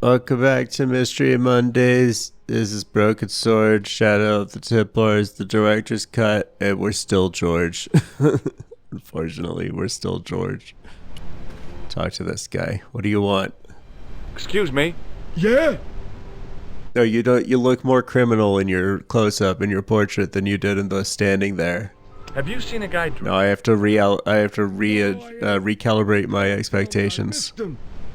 Welcome back to Mystery Mondays. This is Broken Sword, Shadow of the Templars, the director's cut, and we're still George. Unfortunately, we're still George. Talk to this guy. What do you want? Excuse me. Yeah? No, you don't. You look more criminal in your close-up in your portrait than you did in the standing there. Have you seen a guy? No, I have to recalibrate my expectations.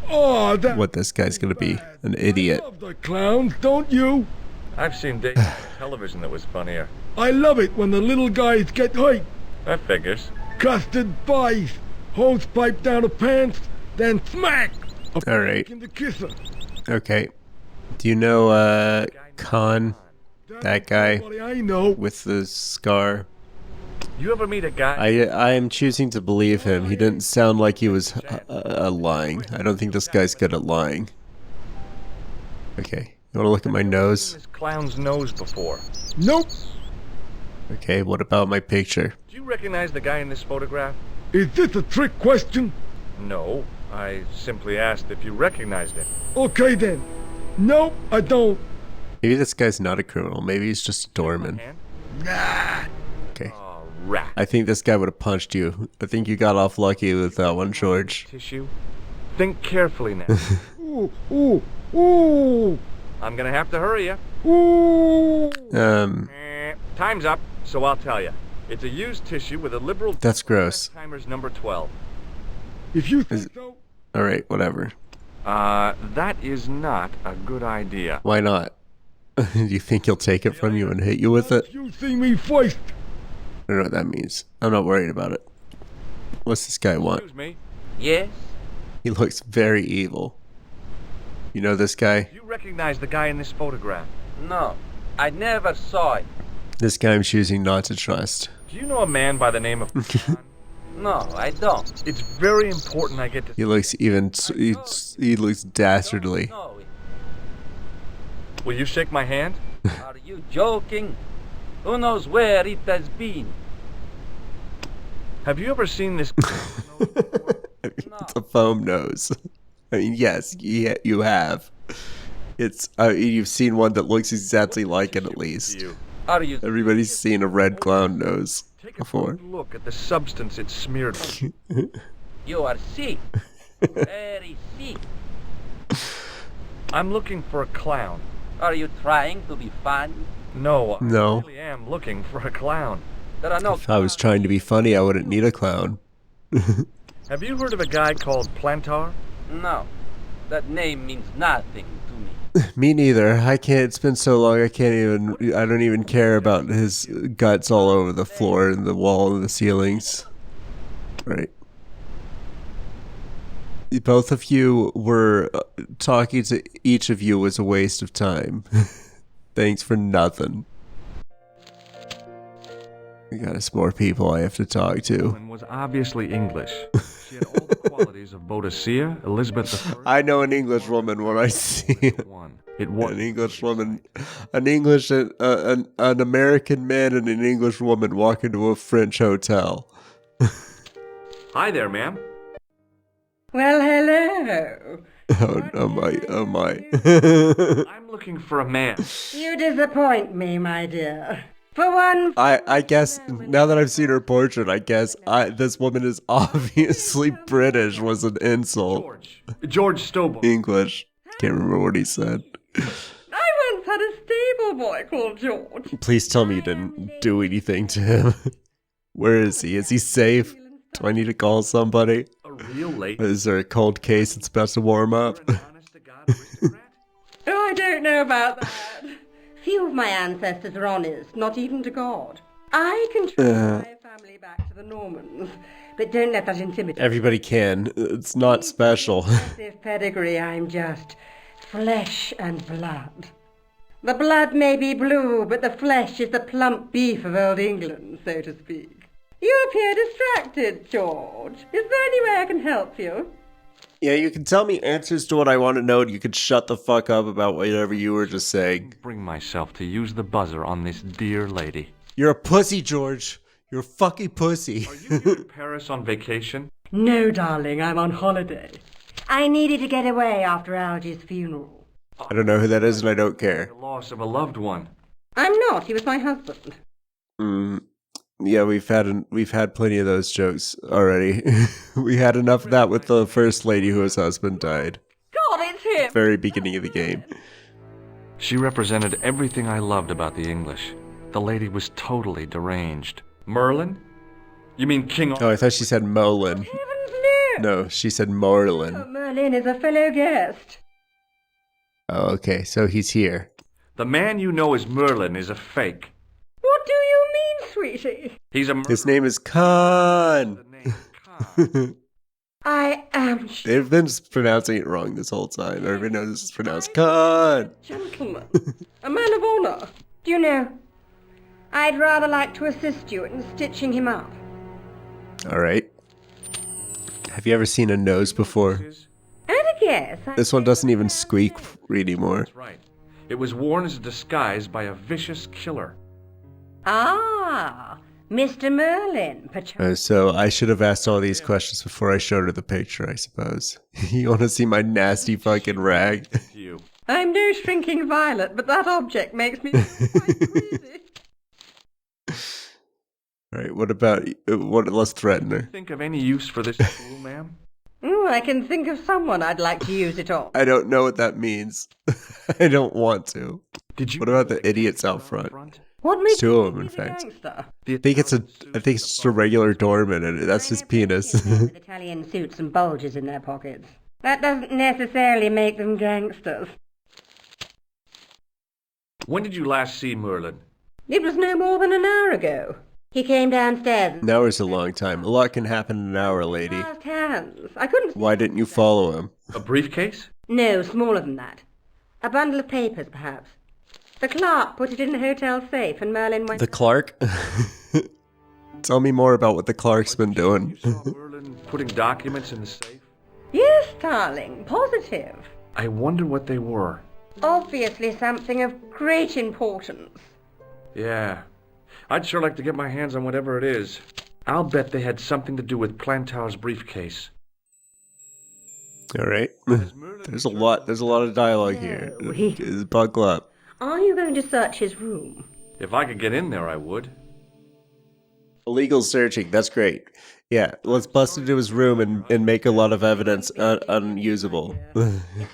Oh, that What this guy's gonna be, an idiot. I love the clowns, don't you? I've seen days on television that was funnier. I love it when the little guys get hyped. That figures. Custard pies, hose pipe down the pants, then smack! All right. In the kisser. Okay. Do you know Khan, that guy Everybody I know. with the scar? You ever meet a guy? I am choosing to believe him. He didn't sound like he was lying. I don't think this guy's good at lying. Okay. You want to look at my nose? This clown's nose before. Nope. Okay. What about my picture? Do you recognize the guy in this photograph? Is this a trick question? No. I simply asked if you recognized him. Okay then. Nope, I don't. Maybe this guy's not a criminal. Maybe he's just a doorman. Hand? Nah. Okay. Oh, rat. I think this guy would have punched you. I think you got off lucky with that one, George. Tissue. Think carefully now. Ooh, ooh, ooh, I'm gonna have to hurry you. ooh. Time's up, so I'll tell you. It's a used tissue with a liberal. That's gross. Timer's number 12. If you think so. All right. Whatever. That is not a good idea. Why not? Do you think he'll take it from you and hit you with it? You see me first. I don't know what that means. I'm not worried about it. What's this guy want? Excuse me. Yes? He looks very evil. You know this guy? Do you recognize the guy in this photograph? No, I never saw it. This guy I'm choosing not to trust. Do you know a man by the name of Khan? No, I don't. It's very important I get to. He looks he looks dastardly. No, Will you shake my hand? are you joking? Who knows where it has been? Have you ever seen this? It's a foam nose. I mean, yes, yeah, you have. It's you've seen one that looks exactly like it at least. Are you Everybody's seen a red clown nose Take a before. good look at the substance it's smeared on. You are sick. Very sick. I'm looking for a clown. Are you trying to be funny? No, No. I really am looking for a clown. There are no If I was trying to be funny, I wouldn't need a clown. Have you heard of a guy called Plantar? No, that name means nothing to me. Me neither. I can't. It's been so long. I can't even. I don't even care about his guts all over the floor and the wall and the ceilings. Right. Both of you were talking to each of you was a waste of time. Thanks for nothing. I got some more people I have to talk to. And was obviously English. She had all the qualities of Boadicea, Elizabeth I. I know an English woman when I see it. It was An English woman, an American man and an English woman walk into a French hotel. Hi there, ma'am. Well, hello. Oh my, oh my. I'm looking for a man. You disappoint me, my dear. For one, I guess, now that I've seen her portrait, I guess this woman is obviously British was an insult. George Stobart. English. Can't remember what he said. I once had a stable boy called George. Please tell me you didn't do anything to him. Where is he? Is he safe? Do I need to call somebody? A real lady. Is there a cold case that's about to warm up? Oh, I don't know about that. Few of my ancestors are honest, not even to God. I can trace my family back to the Normans, but don't let that intimidate you. Everybody can. It's not special. This pedigree, I'm just flesh and blood. The blood may be blue, but the flesh is the plump beef of old England, so to speak. You appear distracted, George. Is there any way I can help you? Yeah, you can tell me answers to what I want to know, and you can shut the fuck up about whatever you were just saying. Bring myself to use the buzzer on this dear lady. You're a pussy, George. You're a fucking pussy. Are you here in Paris on vacation? No, darling, I'm on holiday. I needed to get away after Algy's funeral. I don't know who that is and I don't care. The loss of a loved one. I'm not. He was my husband. Yeah, we've had plenty of those jokes already. We had enough of that with the first lady whose husband died. God, it's him! Very beginning of the game. She represented everything I loved about the English. The lady was totally deranged. Merlin? You mean King Arthur? Oh, I thought she said Molin. Heavens no! No, she said Morlin. Oh, Merlin is a fellow guest. Oh, okay, so he's here. The man you know as Merlin is a fake. What do you mean, sweetie? He's a His name is Khan. The name Khan. I am They've been pronouncing it wrong this whole time. Everybody knows this is pronounced Khan. gentleman. A man of honor. Do you know, I'd rather like to assist you in stitching him up. All right. Have you ever seen a nose before? And a guess. This one doesn't even squeak anymore. That's right. It was worn as a disguise by a vicious killer. Ah, Mr. Merlin, perchance. So I should have asked all these questions before I showed her the picture, I suppose. You want to see my nasty fucking rag? You. I'm no shrinking violet, but that object makes me quite crazy. All right, what about what? Let's threaten her. Think of any use for this tool, ma'am? I can think of someone I'd like to use it on. I don't know what that means. I don't want to. Did you? What about the idiots out front? What makes Two of you them, in a fact. gangster? I think it's just a regular doorman, and that's his penis. With Italian suits and bulges in their pockets. That doesn't necessarily make them gangsters. When did you last see Merlin? It was no more than an hour ago. He came downstairs and An hour's a long time. A lot can happen in an hour, lady. clasped hands. I couldn't... Why didn't you follow him? A briefcase? No, smaller than that. A bundle of papers, perhaps. The clerk put it in the hotel safe and Merlin went... The Clark? Tell me more about what the Clark's been You doing. saw Merlin putting documents in the safe? Yes, darling, positive. I wonder what they were. Obviously something of great importance. Yeah. I'd sure like to get my hands on whatever it is. I'll bet they had something to do with Plantow's briefcase. All right. There's a lot of dialogue here. No, he- Buckle up. Are you going to search his room? If I could get in there, I would. Illegal searching. That's great. Yeah, let's bust into his room and make a lot of evidence unusable.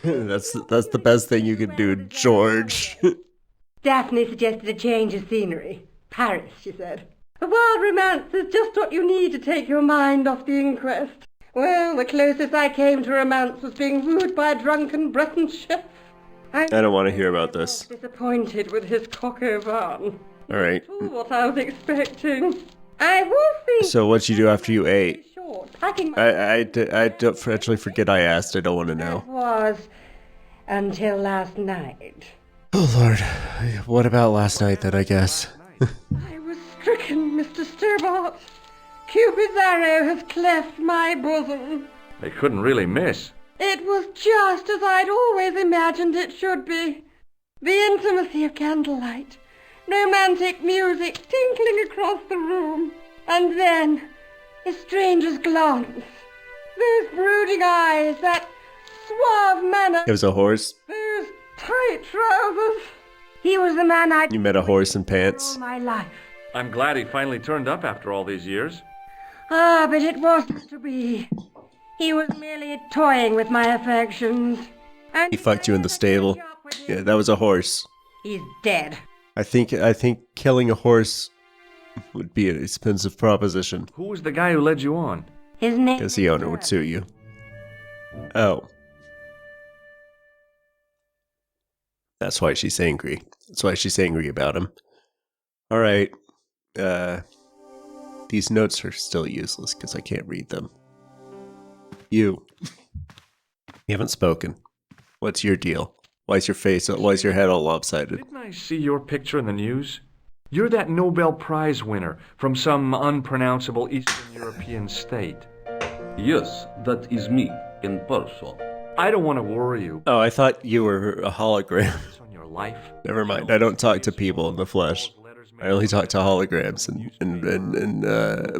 That's the best thing you can do, George. Daphne suggested a change of scenery. Paris, she said. A wild romance is just what you need to take your mind off the inquest. Well, the closest I came to romance was being wooed by a drunken Breton chef. I don't want to hear about this. Disappointed with his coq au vin. All right. Not what I was expecting. I was thinking... So what'd you do after you ate? Short, packing my... I don't actually forget I asked. I don't want to know. That was until last night. Oh, Lord. What about last night then, I guess? I was stricken, Mr. Stobart. Cupid's arrow has cleft my bosom. They couldn't really miss. It was just as I'd always imagined it should be. The intimacy of candlelight, romantic music tinkling across the room, and then a stranger's glance. Those brooding eyes, that suave manner, It was a horse. those tight trousers. He was the man I'd You met a horse in all pants. my life. I'm glad he finally turned up after all these years. Ah, but it wasn't to be. He was merely toying with my affections. And He fucked you in the stable. Yeah, that was a horse. He's dead. I think killing a horse would be an expensive proposition. Who was the guy who led you on? His name... Because the owner would sue you. Oh. That's why she's angry. That's why she's angry about him. Alright. These notes are still useless because I can't read them. You haven't spoken. What's your deal? Why is your head all lopsided? Didn't I see your picture in the news? You're that Nobel Prize winner from some unpronounceable Eastern European state. Yes, that is me in person. I don't want to worry you. Oh, I thought you were a hologram. It's on your life. Never mind. I don't talk to people in the flesh. I only talk to holograms and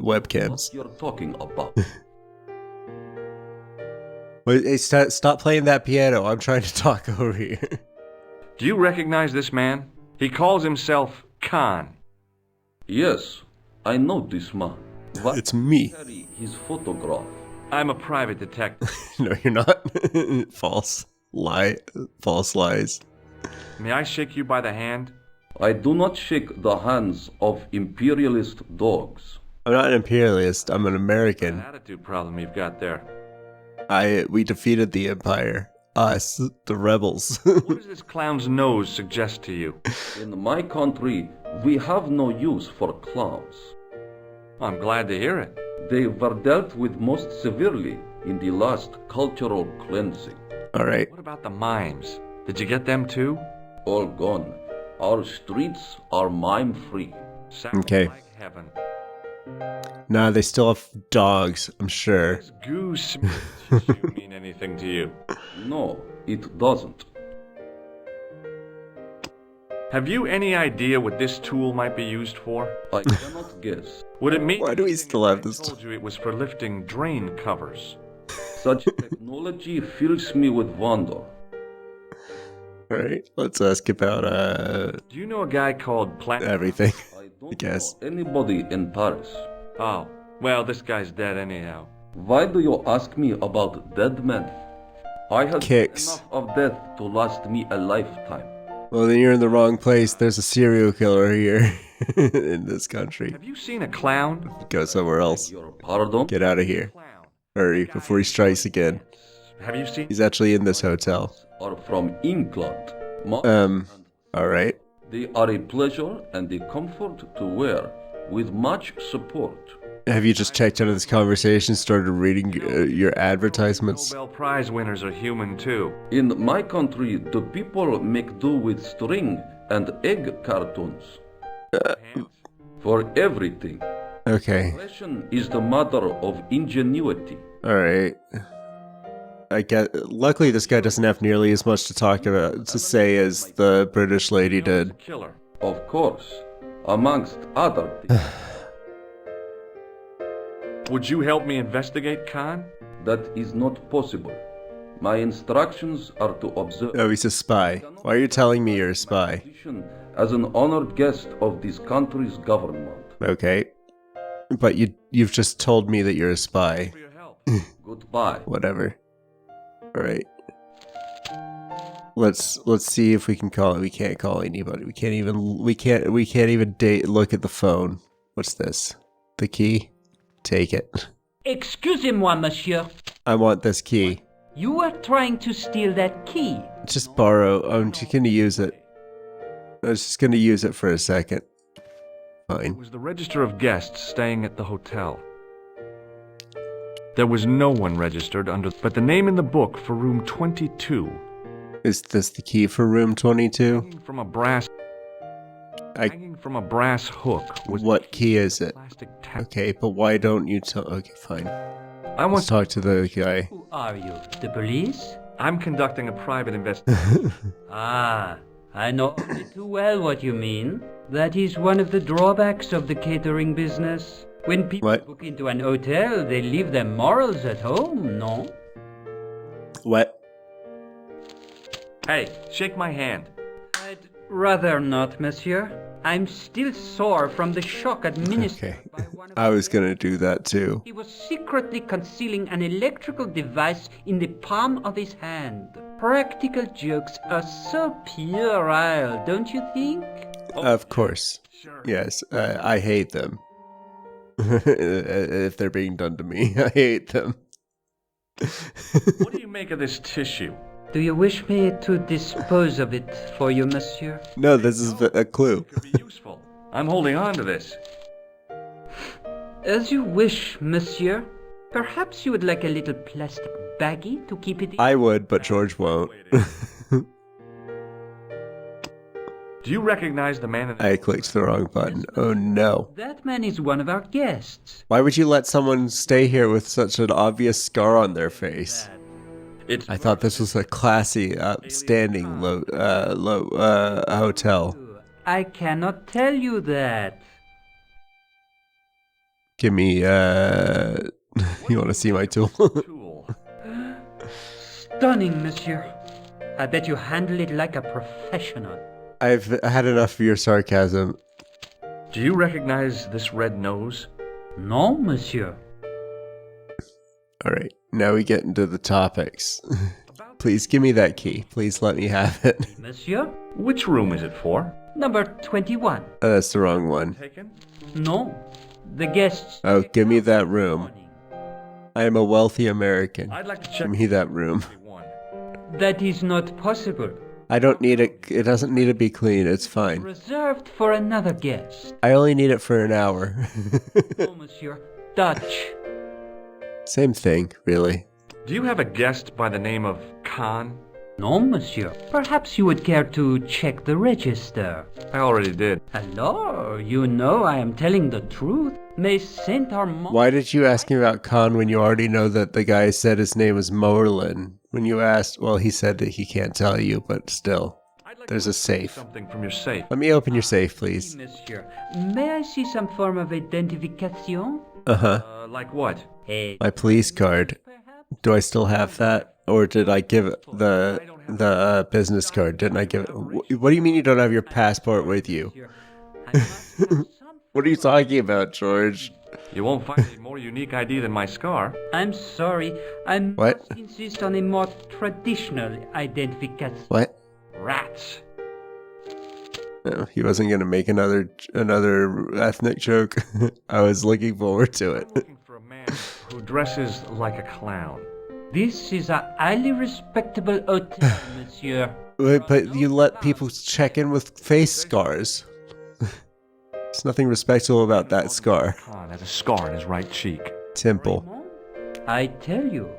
webcams. What you're talking about? Wait, hey, stop playing that piano. I'm trying to talk over here. Do you recognize this man? He calls himself Khan. Yes, I know this man. Why It's me. carry his photograph? I'm a private detective. No, you're not. False. Lie. False lies. May I shake you by the hand? I do not shake the hands of imperialist dogs. I'm not an imperialist. I'm an An American. attitude problem you've got there. We defeated the Empire. Us, the rebels. What does this clown's nose suggest to you? In my country, we have no use for clowns. I'm glad to hear it. They were dealt with most severely in the last cultural cleansing. All right. What about the mimes? Did you get them too? All gone. Our streets are mime-free. Sounds Okay. like heaven. Nah, they still have dogs, I'm sure. Does goose tissue mean anything to you? No, it doesn't. Have you any idea what this tool might be used for? I cannot guess. Would it mean Why do we anything still if have I this told you it was for lifting drain covers? Such technology fills me with wonder. All right, let's ask about Do you know a guy called Plant? everything. I I don't guess. know anybody in Paris. Oh, well, this guy's dead anyhow. Why do you ask me about dead men? I have seen Kicks. enough of death to last me a lifetime. Well, then you're in the wrong place. There's a serial killer here in this country. Have you seen a clown? Go somewhere else. Your pardon? Get out of here. Clown. Hurry before he strikes again. Have you seen? He's actually in this hotel. Are from England. All right. They are a pleasure and a comfort to wear, with much support. Have you just checked out of this conversation, started reading your advertisements? Nobel Prize winners are human too. In my country, the people make do with string and egg cartoons. For everything. Okay. Fashion is the mother of ingenuity. All right. I get. Luckily, this guy doesn't have nearly as much to talk about to say as the British lady You know he's did. a killer. Of course, amongst other things. Would you help me investigate Khan? That is not possible. My instructions are to observe. Oh, he's a spy. Why are you telling me you're a spy? Position as an honored guest of this country's government. Okay. But you've just told me that you're a spy. For your help. Goodbye. Whatever. All right. Let's see if we can call it. We can't call anybody. We can't even look at the phone. What's this? The key? Take it. Excusez-moi, monsieur. I want this key. You were trying to steal that key. Just borrow. I'm just gonna use it. I was just gonna use it for a second. It Fine. was the register of guests staying at the hotel. There was no one registered under, but the name in the book for room 22. Is this the key for room 22? Hanging from a brass hook was What key is it? plastic tag. Okay, but why don't you tell? Okay, fine. I Let's want. talk to the guy. Who are you? The police? I'm conducting a private investigation. Ah, I know only too well what you mean. That is one of the drawbacks of the catering business. When people What? book into an hotel, they leave their morals at home, no? What? Hey, shake my hand. I'd rather not, monsieur. I'm still sore from the shock administered Okay. by one of I the was gonna do that too. He was secretly concealing an electrical device in the palm of his hand. Practical jokes are so puerile, don't you think? Of course. Sure. Yes, I hate them. If they're being done to me, I hate them. What do you make of this tissue? Do you wish me to dispose of it for you, monsieur? No, this is a clue. It could be useful. I'm holding on to this. As you wish, monsieur. Perhaps you would like a little plastic baggie to keep it in? I would, but George won't. Do you recognize the man in the I clicked the wrong button. Oh no. That man is one of our guests. Why would you let someone stay here with such an obvious scar on their face? It's I thought this was a classy, upstanding hotel. I cannot tell you that. Give me, you want to see my tool? tool. Stunning, monsieur. I bet you handle it like a professional. I've had enough of your sarcasm. Do you recognize this red nose? No, monsieur. Alright, now we get into the topics. Please give me that key. Please let me have it. Monsieur? Which room is it for? Number 21. Oh, that's the wrong one. Taken? No. The guests... Oh, give me that room. I am a wealthy American. I'd like to check. Give me that room. 21. That is not possible. I don't need it. It doesn't need to be clean. It's fine. Reserved for another guest. I only need it for an hour. No, monsieur. Dutch. Same thing, really. Do you have a guest by the name of Khan? No, monsieur. Perhaps you would care to check the register. I already did. Hello, you know I am telling the truth. May Saint Armand... Why did you ask me about Khan when you already know that the guy said his name was Merlin? When you asked, well, he said that he can't tell you, but still. There's a safe. Something from your safe. Let me open your safe, please. Monsieur, may I see some form of identification? Uh-huh. Like what? Hey, My police card. Do I still have that? Or did I give it the business card? Didn't I give it? What do you mean you don't have your passport with you? What are you talking about, George? You won't find a more unique ID than my scar. I'm sorry. I What? must insist on a more traditional identification. What? Rats. No, he wasn't gonna make another ethnic joke. I was looking forward to it. I'm looking for a man who dresses like a clown. This is a highly respectable hotel, monsieur. Wait, but you let people check in with face scars. There's nothing respectable about that scar. Khan has a scar on his right cheek. Temple. I tell you,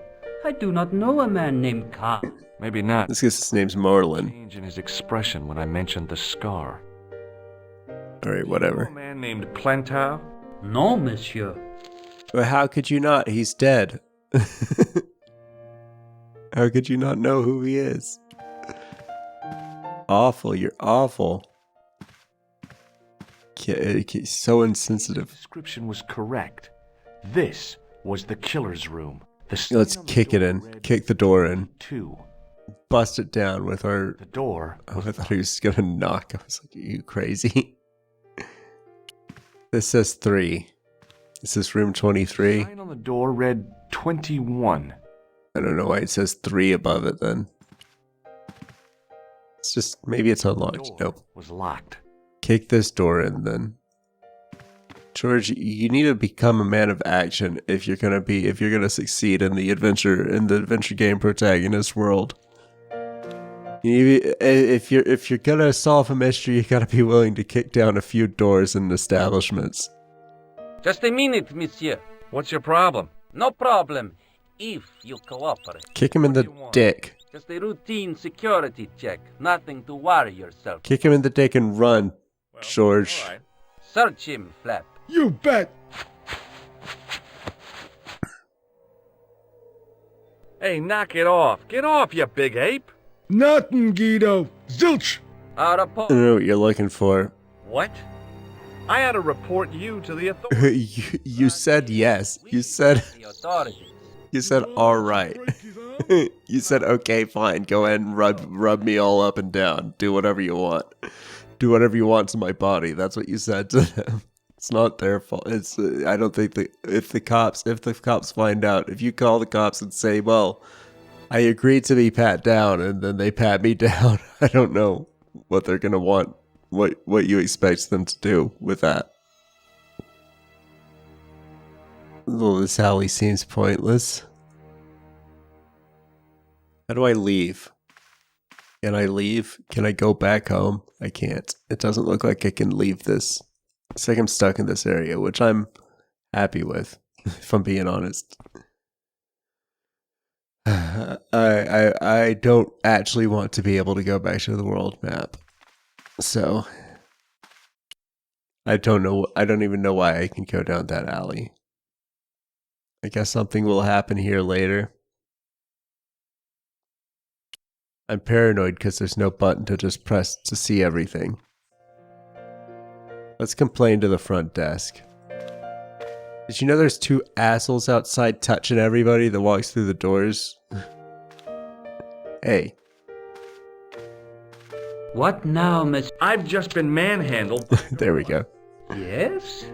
I do not know a man named Khan. Maybe not. This guy's his name's Merlin. Change in his expression when I mentioned the scar. Alright, A whatever. man named Plantow? No, monsieur. But how could you not? He's dead. How could you not know who he is? Awful, you're awful. So insensitive. Description was correct. This was the killer's room. Let's kick it in. Kick the door in. 2. Bust it down with our... The door. Oh, I thought he was gonna knock. I was like, are you crazy? This says 3. This is room 23. Sign on the door read 21. I don't know why it says 3 above it then. It's just, maybe it's unlocked. Door Nope. was locked. Kick this door in then. George, you need to become a man of action if you're gonna succeed in the adventure game protagonist world. If you're gonna solve a mystery, you gotta be willing to kick down a few doors and establishments. Just a minute, monsieur. What's your problem? No problem. If you cooperate. Kick him in the dick. Just a routine security check. Nothing to worry yourself. Kick him in the dick and run, George. All right. Search him, Flap. You bet. Hey, knock it off. Get off, you big ape. Nothing, Guido. Zilch. Our I don't opponent. know what you're looking for. What? I had to report you to the authorities. You said yes. You said The authorities. all right. You said okay, fine. Go ahead and rub me all up and down. Do whatever you want. Do whatever you want to my body. That's what you said to them. It's not their fault. It's I don't think that if the cops find out, if you call the cops and say, well, I agreed to be pat down, and then they pat me down, I don't know what they're gonna want. What you expect them to do with that. Well, this alley seems pointless. How do I leave? Can I leave? Can I go back home? I can't. It doesn't look like I can leave this. It's like I'm stuck in this area, which I'm happy with, if I'm being honest. I don't actually want to be able to go back to the world map. So I don't know. I don't even know why I can go down that alley. I guess something will happen here later. I'm paranoid because there's no button to just press to see everything. Let's complain to the front desk. Did you know there's 2 assholes outside touching everybody that walks through the doors? Hey. What now, Miss? I've just been manhandled. There we go. Yes?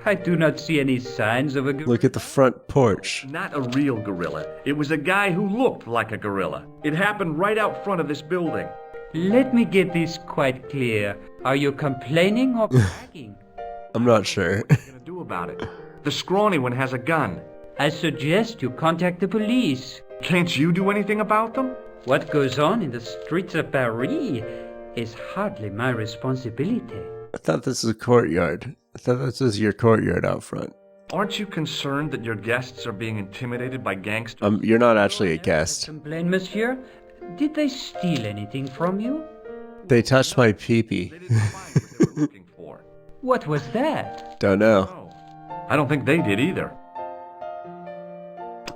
I do not see any signs of a gorilla. Look at the front porch. Not a real gorilla. It was a guy who looked like a gorilla. It happened right out front of this building. Let me get this quite clear. Are you complaining or bragging? I'm not sure. What are you gonna do about it? The scrawny one has a gun. I suggest you contact the police. Can't you do anything about them? What goes on in the streets of Paris is hardly my responsibility. I thought this was a courtyard. I thought this was your courtyard out front. Aren't you concerned that your guests are being intimidated by gangsters? You're not actually a guest. Complain, monsieur? Did they steal anything from you? They touched my pee-pee. They didn't find what they were looking for. What was that? Don't know. No, I don't think they did either.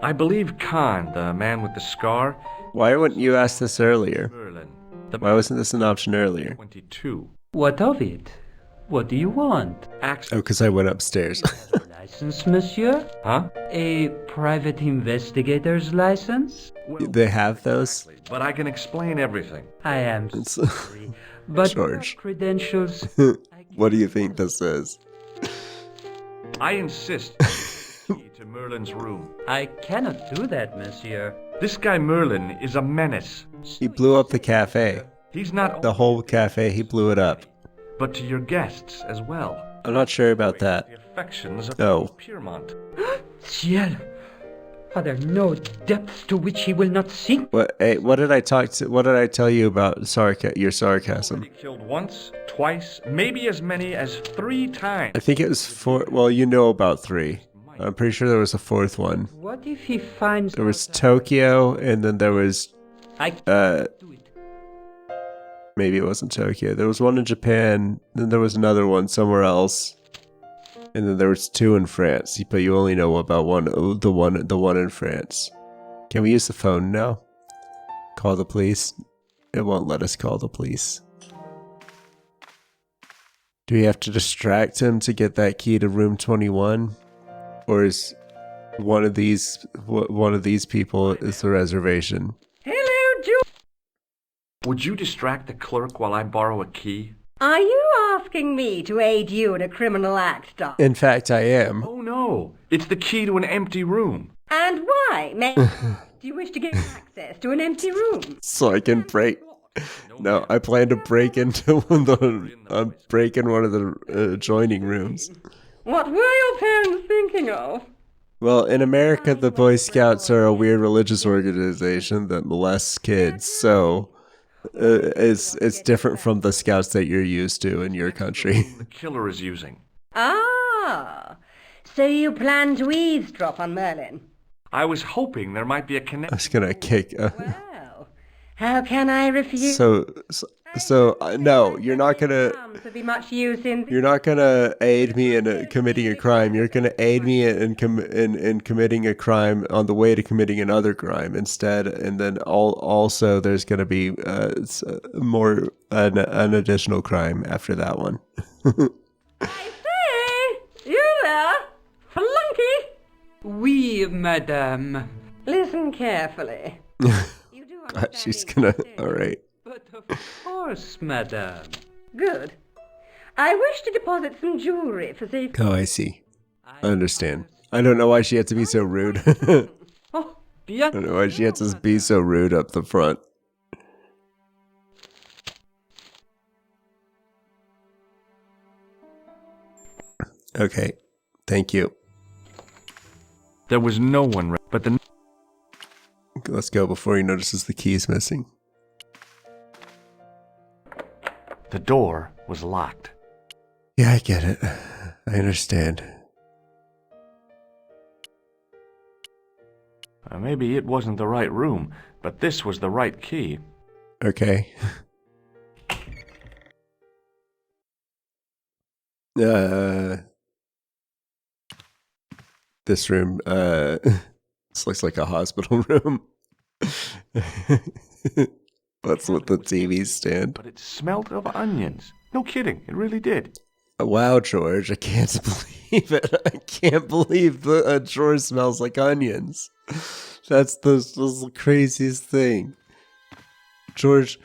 I believe Khan, the man with the scar, Why wouldn't you ask this earlier? Merlin, the Why wasn't this an option earlier? 22. What of it? What do you want? Acts Oh, because I went upstairs. License, monsieur? Huh? A private investigator's license? Well, They have those? but I can explain everything. I am It's- sorry, but George. credentials. What do you think this is? I insist on the key to Merlin's room. I cannot do that, monsieur. This guy Merlin is a menace. He blew up the cafe. He's not The whole cafe, he blew it up. but to your guests as well. I'm not sure about that. The affections of Oh. Piermont. Ciel! Are there no depths to which he will not sink? What? Hey, what did I tell you about your sarcasm? He killed once, twice, maybe as many as 3 times. I think it was 4. Well, you know about 3. I'm pretty sure there was a 4th one. What if he finds There was out Tokyo, and then there was I can't do it. maybe it wasn't Tokyo. There was one in Japan, then there was another one somewhere else, and then there was 2 in France. But you only know about the one in France. Can we use the phone now? Call the police? It won't let us call the police. Do we have to distract him to get that key to room 21, or is one of these people is the reservation? Hello, George. Would you distract the clerk while I borrow a key? Are you asking me to aid you in a criminal act, Doc? In fact, I am. Oh no, it's the key to an empty room. And why, may do you wish to gain access to an empty room? So I can break. No, I plan to break into one of the adjoining rooms. What were your parents thinking of? Well, in America, the Boy Scouts are a weird religious organization that molests kids, so it's different from the Scouts that you're used to in your country. The killer is using. Ah, so you plan to eavesdrop on Merlin? I was hoping there might be a I connection. was gonna kick. Well, how can I refuse? No, you're not gonna. To be much use in. You're not gonna aid me in committing a crime. You're gonna aid me in committing a crime on the way to committing another crime instead, and then also there's gonna be an additional crime after that one. I say, you there, flunky. Oui, madame. Listen carefully. You do God, understand she's English, gonna. don't you? All right. But of course, madame. Good. I wish to deposit some jewelry for safety. Oh, I see. I understand. I don't know why she had to be so rude. Oh, bien. I don't know why she had to be so rude up the front. Okay. Thank you. There was no one, but the Let's go before he notices the key's missing. door was locked. Yeah, I get it. I understand. Maybe it wasn't the right room, but this was the right key. Okay. This room, this looks like a hospital room. What's with the TV stand? But it smelt of onions. No kidding, it really did. Wow, George, I can't believe it. I can't believe the drawer smells like onions. That's the craziest thing. George,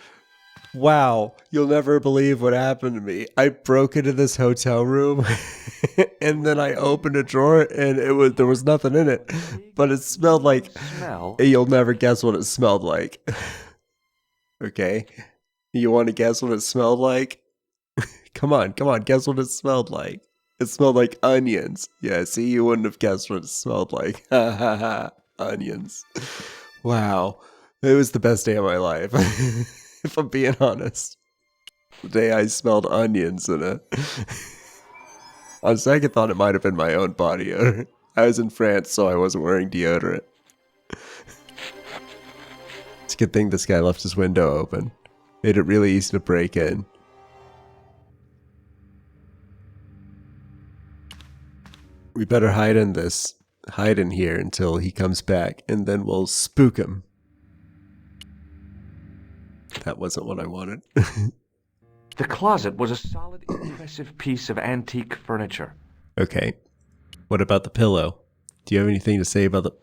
wow, you'll never believe what happened to me. I broke into this hotel room and then I opened a drawer and there was nothing in it, but it smelled like, Smell? you'll never guess what it smelled like. Okay, you want to guess what it smelled like? Come on, guess what it smelled like. It smelled like onions. Yeah, see, you wouldn't have guessed what it smelled like. Ha ha ha, onions. Wow, it was the best day of my life. If I'm being honest. The day I smelled onions in it. On second thought, it might have been my own body odor. I was in France, so I wasn't wearing deodorant. It's a good thing this guy left his window open. Made it really easy to break in. We better hide in here until he comes back, and then we'll spook him. That wasn't what I wanted. The closet was a solid, impressive piece of antique furniture. Okay. What about the pillow? Do you have anything to say about the...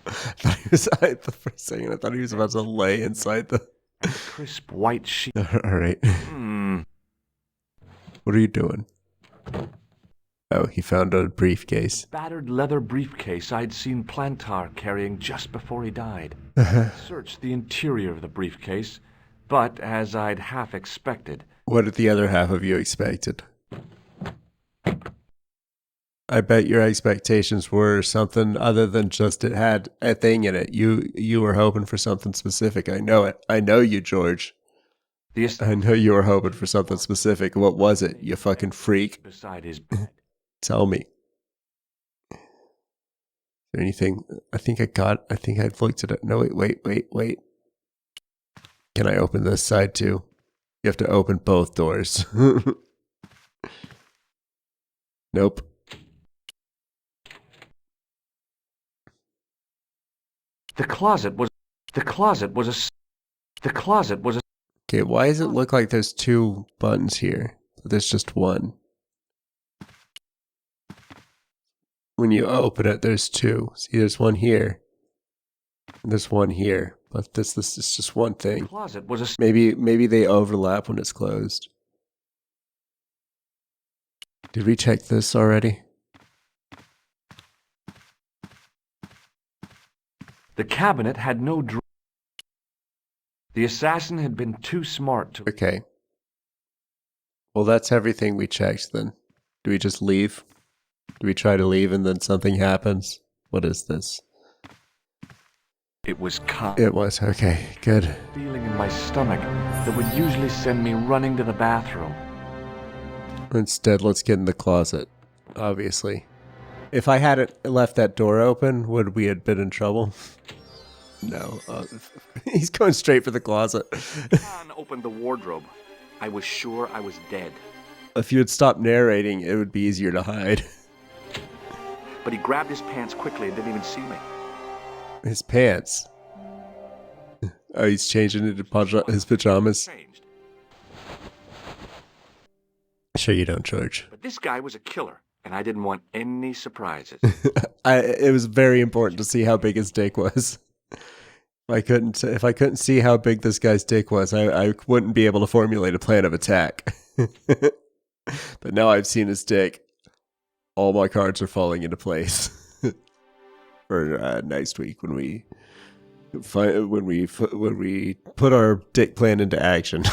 the first second, I thought he was about to lay inside the... And the crisp white sheet. Alright. What are you doing? Oh, he found a briefcase. Battered leather briefcase I'd seen Plantar carrying just before he died. I searched the interior of the briefcase, but as I'd half expected... What did the other half of you expected? I bet your expectations were something other than just it had a thing in it. You were hoping for something specific. I know it. I know you, George. I know you were hoping for something specific. What was it, you fucking freak? Beside his bed. Tell me. Is there anything? I think I've looked at it. No, wait. Can I open this side too? You have to open both doors. Nope. The closet was a... Okay, why does it look like there's two buttons here? But there's just one. When you open it, there's two. See, there's one here. And there's one here. But this is just one thing. The closet was a... Maybe they overlap when it's closed. Did we check this already? The cabinet had no drawer. The assassin had been too smart to... Okay. Well, that's everything we checked then. Do we just leave? Do we try to leave and then something happens? What is this? It was calm. It was. Okay, good. Feeling in my stomach that would usually send me running to the bathroom. Instead, let's get in the closet. Obviously. If I hadn't left that door open, would we have been in trouble? No. He's going straight for the closet. Khan opened the wardrobe. I was sure I was dead. If you had stopped narrating, it would be easier to hide. But he grabbed his pants quickly and didn't even see me. His pants? Oh, he's changing into his pajamas? Changed. Sure you don't, George. But this guy was a killer, and I didn't want any surprises. It was very important to see how big his dick was. If I couldn't see how big this guy's dick was, I wouldn't be able to formulate a plan of attack. But now I've seen his dick. All my cards are falling into place for next week when we put our dick plan into action.